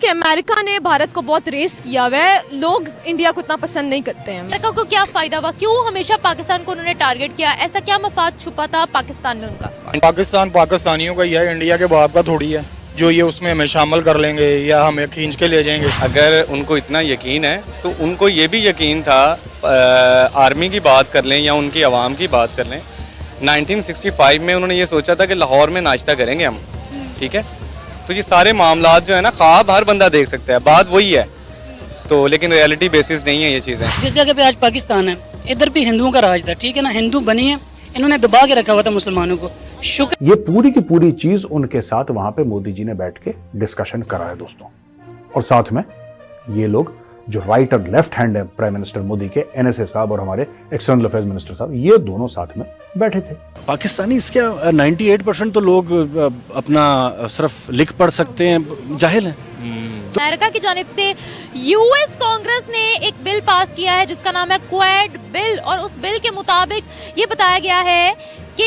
कि अमेरिका ने भारत को बहुत रेस किया हुआ है, लोग इंडिया को इतना पसंद नहीं करते हैं। अमेरिका को क्या फायदा हुआ, क्यों हमेशा पाकिस्तान को उन्होंने टारगेट किया, ऐसा क्या मफाद छुपा था पाकिस्तान में उनका? पाकिस्तान पाकिस्तानियों का ही है, इंडिया के बाप का थोड़ी है जो ये उसमें हमें शामिल कर लेंगे या हमें खींच के ले जाएंगे। अगर उनको इतना यकीन है तो उनको ये भी यकीन था, आर्मी की बात कर लें या उनकी आवाम की बात कर लें, 1965 में उन्होंने ये सोचा था कि लाहौर में नाश्ता करेंगे हम, ठीक है। तो ये सारे मामलात जो है ना, ख्वाब हर बंदा देख सकता है, बात वही है तो, लेकिन रियलिटी बेसिस नहीं है ये चीज़ें। जिस जगह पे आज पाकिस्तान है, इधर भी हिंदुओं का राज था, ठीक है ना, हिंदू बनी है, इन्होंने दबा के रखा हुआ था मुसलमानों को। शुक्र ये पूरी की पूरी चीज उनके साथ वहां पे मोदी जी ने बैठ के डिस्कशन करा है दोस्तों। और साथ में ये लोग जो राइट और लेफ्ट हैंड है प्राइम मिनिस्टर मोदी के, एनएसए साहब और हमारे एक्सटर्नल अफेयर्स मिनिस्टर साहब, ये दोनों साथ में बैठे थे। पाकिस्तानी इसके 98% तो लोग अपना सिर्फ लिख पढ़ सकते हैं, जाहिल हैं। अमेरिका की जानिब से यूएस कांग्रेस ने एक बिल पास किया है जिसका नाम है क्वाड बिल, और उस बिल के मुताबिक ये बताया गया है कि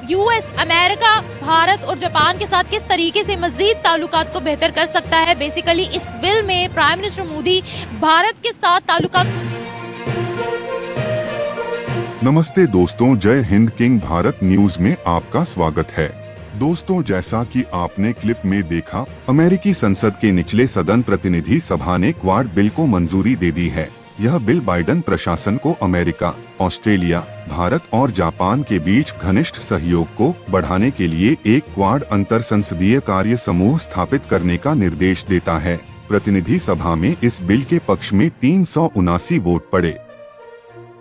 यूएस अमेरिका, भारत और जापान के साथ किस तरीके से मजीद ताल्लुकात को बेहतर कर सकता है। बेसिकली इस बिल में प्राइम मिनिस्टर मोदी भारत के साथ ताल्लुकात। नमस्ते दोस्तों, जय हिंद किंग भारत न्यूज में आपका स्वागत है। दोस्तों, जैसा कि आपने क्लिप में देखा, अमेरिकी संसद के निचले सदन प्रतिनिधि सभा ने क्वाड बिल को मंजूरी दे दी है। यह बिल बाइडेन प्रशासन को अमेरिका, ऑस्ट्रेलिया, भारत और जापान के बीच घनिष्ठ सहयोग को बढ़ाने के लिए एक क्वाड अंतर संसदीय कार्य समूह स्थापित करने का निर्देश देता है। प्रतिनिधि सभा में इस बिल के पक्ष में 379 वोट पड़े,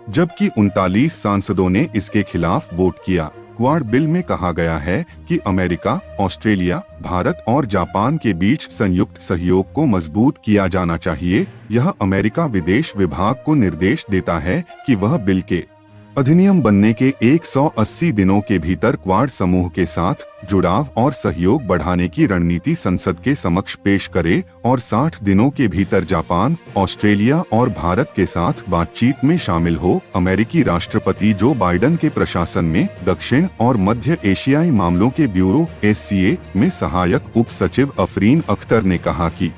जबकि 39 सांसदों ने इसके खिलाफ वोट किया। क्वाड बिल में कहा गया है कि अमेरिका, ऑस्ट्रेलिया, भारत और जापान के बीच संयुक्त सहयोग को मजबूत किया जाना चाहिए। यह अमेरिका विदेश विभाग को निर्देश देता है कि वह बिल के अधिनियम बनने के 180 दिनों के भीतर क्वाड समूह के साथ जुड़ाव और सहयोग बढ़ाने की रणनीति संसद के समक्ष पेश करे और 60 दिनों के भीतर जापान, ऑस्ट्रेलिया और भारत के साथ बातचीत में शामिल हो। अमेरिकी राष्ट्रपति जो बाइडेन के प्रशासन में दक्षिण और मध्य एशियाई मामलों के ब्यूरो (SCA) में सहायक उप सचिव अफरीन अख्तर ने कहा कि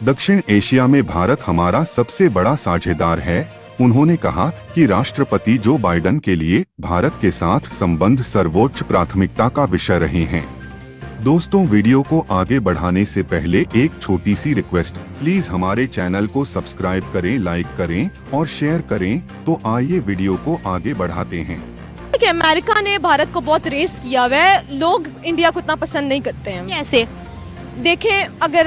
दक्षिण एशिया में भारत हमारा सबसे बड़ा साझेदार है। उन्होंने कहा कि राष्ट्रपति जो बाइडेन के लिए भारत के साथ संबंध सर्वोच्च प्राथमिकता का विषय रहे हैं। दोस्तों, वीडियो को आगे बढ़ाने से पहले एक छोटी सी रिक्वेस्ट, प्लीज हमारे चैनल को सब्सक्राइब करें, लाइक करें और शेयर करें। तो आइए वीडियो को आगे बढ़ाते हैं। कि अमेरिका ने भारत को बहुत रेस किया हुआ है, लोग इंडिया को इतना पसंद नहीं करते हैं। कैसे देखें, अगर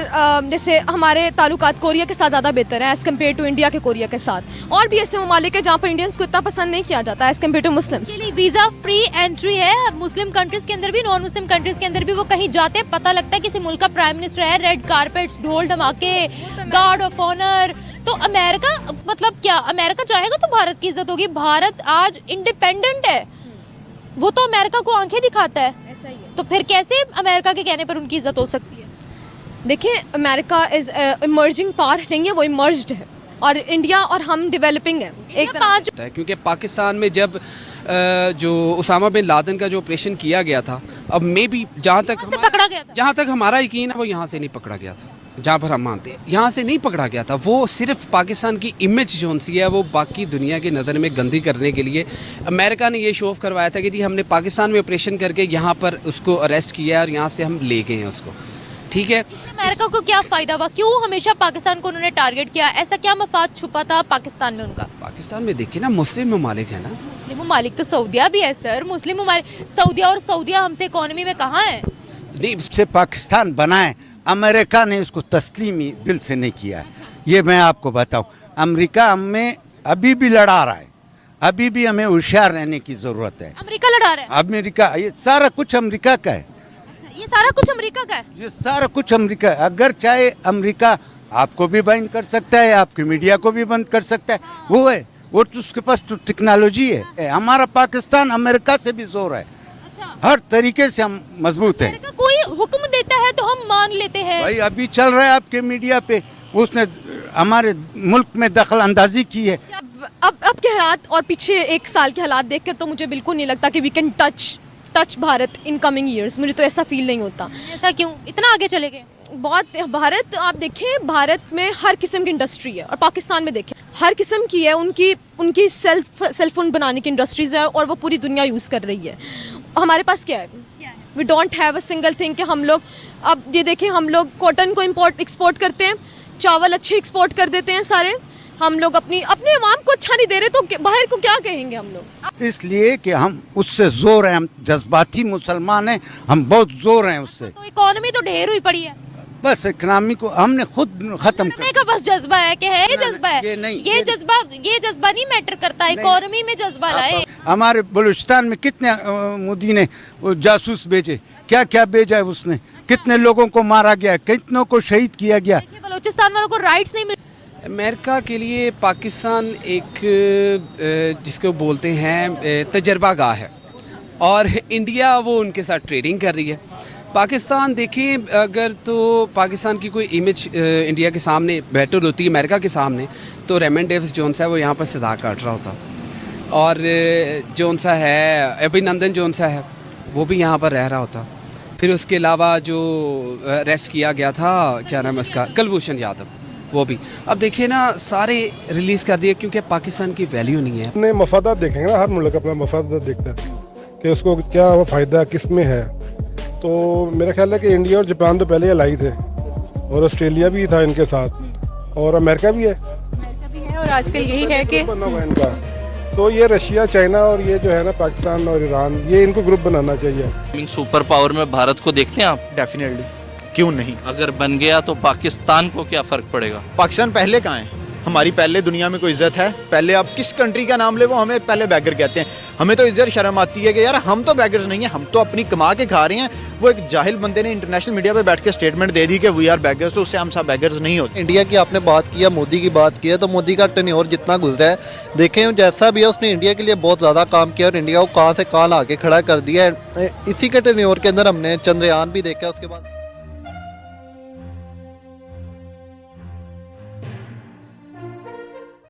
जैसे हमारे ताल्लुकात कोरिया के साथ ज़्यादा बेहतर है एज़ कम्पेयर टू इंडिया के कोरिया के साथ, और भी ऐसे ममालिक है जहाँ पर इंडियंस को इतना पसंद नहीं किया जाता as compare to Muslims. Visa free entry है, मुस्लिम कंट्रीज के अंदर भी, नॉन मुस्लिम कंट्रीज के अंदर भी। वो कहीं जाते हैं, पता लगता है किसी मुल्क का प्राइम मिनिस्टर है, रेड कारपेट्स, ढोल धमाके, गार्ड ऑफ ऑनर। तो अमेरिका, मतलब क्या अमेरिका चाहेगा तो भारत की इज्जत होगी। भारत आज इंडिपेंडेंट है, वो तो अमेरिका को आंखें दिखाता है, ऐसा ही है। तो फिर कैसे अमेरिका के कहने पर उनकी इज्जत हो सकती है? देखिए, अमेरिका इज इमर्जिंग पावर नहीं है, वो इमर्ज्ड है, और इंडिया और हम डेवलपिंग है एक तरह। क्योंकि पाकिस्तान में जब जो उसामा बिन लादेन का जो ऑपरेशन किया गया था, अब मे बी जहाँ तक हमारा यकीन है वो यहाँ से नहीं पकड़ा गया था, जहाँ पर हम मानते हैं यहाँ से नहीं पकड़ा गया था। वो सिर्फ पाकिस्तान की इमेज जो सी है वो बाकी दुनिया की नज़र में गंदी करने के लिए अमेरिका ने ये शो ऑफ करवाया था कि जी हमने पाकिस्तान में ऑपरेशन करके यहाँ पर उसको अरेस्ट किया और यहाँ से हम ले गए हैं उसको, ठीक है। अमेरिका को क्या फायदा हुआ, क्यों हमेशा पाकिस्तान को उन्होंने टारगेट किया, ऐसा क्या मफाद छुपा था पाकिस्तान में उनका? पाकिस्तान में देखिए ना, मुस्लिम ममालिक है ना। मुस्लिम ममालिक तो सऊदिया भी है सर, मुस्लिम ममालिक सऊदिया, और सऊदिया हमसे इकोनॉमी में कहाँ है? नहीं, से पाकिस्तान बना है, अमेरिका ने उसको तस्लीमी दिल से नहीं किया है। ये मैं आपको बताऊं, अमेरिका हमें अभी भी लड़ा रहा है, अभी भी हमें होशियार रहने की जरूरत है। अमेरिका लड़ा रहा है? अमेरिका, ये सारा कुछ अमेरिका का है। ये सारा कुछ अमेरिका का है? ये सारा कुछ अमेरिका है। अगर चाहे अमेरिका आपको भी बंद कर सकता है, आपकी मीडिया को भी बंद कर सकता है, वो है, वो तो उसके पास तो टेक्नोलॉजी है। हमारा पाकिस्तान अमेरिका से भी जोर है। अच्छा। हर तरीके से हम मजबूत हैं। कोई हुक्म देता है तो हम मान लेते हैं। भाई अभी चल रहा है आपके मीडिया पे, उसने हमारे मुल्क में दखल अंदाजी की है। अब के हालात और पीछे एक साल के हालात देखकर तो मुझे बिल्कुल नहीं लगता कि we can touch Bharat in coming years. मुझे तो ऐसा फील नहीं होता। ऐसा क्यों, इतना आगे चले गए? बहुत भारत, आप देखें भारत में हर किस्म की इंडस्ट्री है, और पाकिस्तान में देखें हर किस्म की है। उनकी सेलफोन बनाने की इंडस्ट्रीज है और वो पूरी दुनिया यूज़ कर रही है। हमारे पास क्या है? We don't have a single thing कि हम लोग, अब ये देखें, हम लोग कॉटन को एक्सपोर्ट करते हैं, चावल अच्छे एक्सपोर्ट कर देते हैं सारे। हम लोग अपने अवाम को अच्छा नहीं दे रहे, तो बाहर को क्या कहेंगे हम लोग? इसलिए कि हम उससे जोर हैं, हम जज्बाती मुसलमान हैं, हम बहुत जोर हैं उससे। तो इकोनॉमी तो ढेर हुई पड़ी है, बस इकोनॉमी को हमने खुद खत्म करने का बस जज्बा है कि है, ये जज्बा है, ये जज्बा नहीं मैटर करता, इकोनॉमी में जज्बा लाए। हमारे बलूचिस्तान में कितने मोदी ने जासूस भेजे, क्या क्या भेजा है उसने, कितने लोगों को मारा गया, कितनों को शहीद किया गया। बलूचिस्तान वालों को राइट्स नहीं मिल। अमेरिका के लिए पाकिस्तान एक जिसको बोलते हैं तजर्बागाह है, और इंडिया वो उनके साथ ट्रेडिंग कर रही है। पाकिस्तान देखें अगर, तो पाकिस्तान की कोई इमेज इंडिया के सामने बेटर होती है अमेरिका के सामने, तो रेमन डेविस जोन्स है वो यहाँ पर सजा काट रहा होता, और जोन्सा है, अभिनंदन जोन्सा है, वो भी यहाँ पर रह रहा होता। फिर उसके अलावा जो अरेस्ट किया गया था, क्या नाम है उसका, कुलभूषण यादव, वो भी अब देखिए ना सारे रिलीज़ कर दिए, क्योंकि पाकिस्तान की वैल्यू नहीं है। अपने मफादात देखेंगे ना, हर मुल्क अपना मफादात देखता है कि उसको क्या फ़ायदा किस में है। तो मेरा ख्याल है कि इंडिया और जापान तो पहले अलाई थे, और ऑस्ट्रेलिया भी था इनके साथ, और अमेरिका भी है, और आजकल यही है कि बना हुआ इनका। तो ये रशिया, चाइना और ये जो है ना पाकिस्तान और ईरान, ये इनको ग्रुप बनाना चाहिए। सुपर पावर में भारत को देखते हैं आप? डेफिनेटली, क्यों नहीं। अगर बन गया तो पाकिस्तान को क्या फर्क पड़ेगा? पाकिस्तान पहले कहाँ है? हमारी पहले दुनिया में कोई इज्जत है? पहले आप किस कंट्री का नाम ले, वो हमें पहले बैगर कहते हैं। हमें तो इज्जत शर्म आती है कि यार हम तो बैगर्स नहीं हैं, हम तो अपनी कमा के खा रहे हैं। वो एक जाहिल बंदे ने इंटरनेशनल मीडिया पे बैठ के स्टेटमेंट दे दी कि वी आर बैगर्स, तो उससे हम सब बैगर्स नहीं होते। इंडिया की आपने बात किया, मोदी की बात की है, तो मोदी का टेन्योर जितना गुजरा है, देखें जैसा भी है, उसने इंडिया के लिए बहुत ज़्यादा काम किया और इंडिया को कहाँ से कहाँ ला के खड़ा कर दिया है। इसी के टेन्योर के अंदर हमने चंद्रयान भी देखा, उसके बाद